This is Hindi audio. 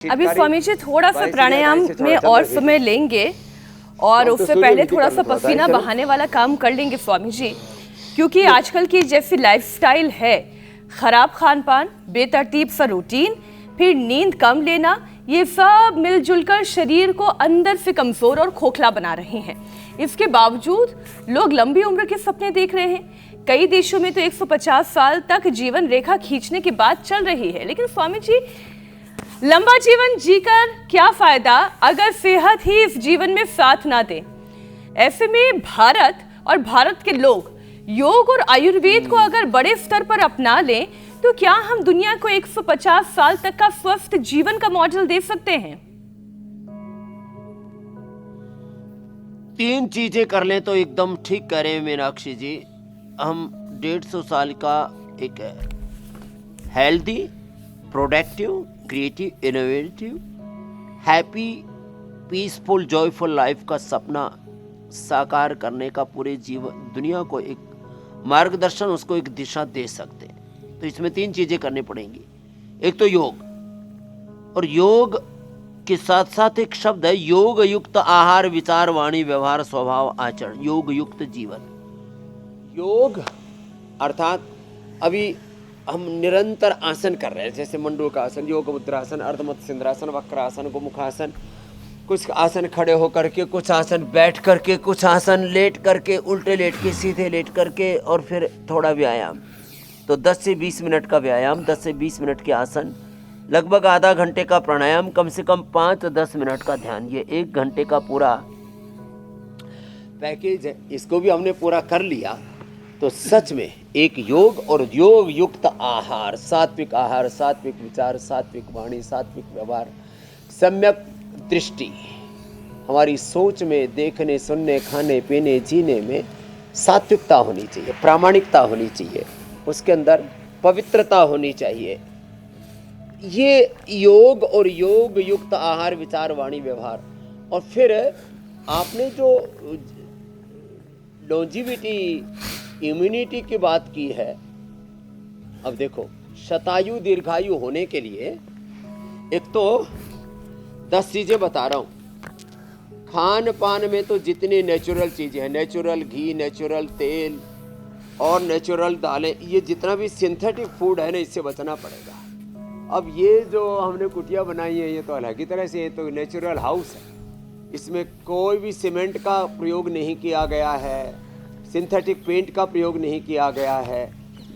अभी स्वामी जी थोड़ा सा प्राणायाम में और समय लेंगे और उससे पहले थोड़ा सा पसीना बहाने वाला काम कर लेंगे स्वामी जी, क्योंकि आजकल की जैसी लाइफस्टाइल है, खराब खान पान, बेतरतीब सा रूटीन, फिर नींद कम लेना, ये सब मिलजुल कर शरीर को अंदर से कमजोर और खोखला बना रहे हैं। इसके बावजूद लोग लंबी उम्र के सपने देख रहे हैं। कई देशों में तो 150 साल तक जीवन रेखा खींचने की बात चल रही है। लेकिन स्वामी जी, लंबा जीवन जीकर क्या फायदा अगर सेहत ही इस जीवन में साथ ना दे। ऐसे में भारत और भारत के लोग योग और आयुर्वेद को अगर बड़े स्तर पर अपना लें तो क्या हम दुनिया को 150 साल तक का स्वस्थ जीवन का मॉडल दे सकते हैं? 3 चीजें कर लें तो एकदम ठीक कह रहे हैं मीनाक्षी जी। हम 150 साल का एक healthy, productive, creative, innovative, happy, peaceful, joyful life का सपना साकार करने का पूरे जीवन दुनिया को एक मार्गदर्शन, उसको एक दिशा दे सकते हैं। तो इसमें 3 चीजें करनी पड़ेंगी। एक तो योग, और योग के साथ साथ एक शब्द है योग युक्त आहार, विचार, वाणी, व्यवहार, स्वभाव, आचरण, योग युक्त जीवन। योग अर्थात अभी हम निरंतर आसन कर रहे हैं, जैसे मंडूक आसन, योग मुद्रासन, अर्धमत सिंद्रासन, वक्रासन, गोमुखासन, कुछ आसन खड़े होकर के, कुछ आसन बैठ करके, कुछ आसन लेट करके, उल्टे लेट के, सीधे लेट करके, और फिर थोड़ा व्यायाम। तो 10 से 20 मिनट का व्यायाम, 10 से 20 मिनट के आसन, लगभग आधा घंटे का प्राणायाम, कम से कम 5-10 मिनट का ध्यान। ये 1 घंटे का पूरा पैकेज है। इसको भी हमने पूरा कर लिया तो सच में एक योग और योग युक्त आहार, सात्विक आहार, सात्विक विचार, सात्विक वाणी, सात्विक व्यवहार, सम्यक दृष्टि, हमारी सोच में, देखने, सुनने, खाने, पीने, जीने में सात्विकता होनी चाहिए, प्रामाणिकता होनी चाहिए, उसके अंदर पवित्रता होनी चाहिए। ये योग और योग युक्त आहार, विचार, वाणी, व्यवहार। और फिर आपने जो लॉन्जिविटी, इम्यूनिटी की बात की है, अब देखो, शतायु दीर्घायु होने के लिए एक तो 10 चीजें बता रहा हूं। खान पान में तो जितनी नेचुरल चीजें हैं, नेचुरल घी, नेचुरल तेल और नेचुरल दालें, ये जितना भी सिंथेटिक फूड है ना, इससे बचना पड़ेगा। अब ये जो हमने कुटिया बनाई है, ये तो अलग ही तरह से, ये तो नेचुरल हाउस है। इसमें कोई भी सीमेंट का प्रयोग नहीं किया गया है, सिंथेटिक पेंट का प्रयोग नहीं किया गया है।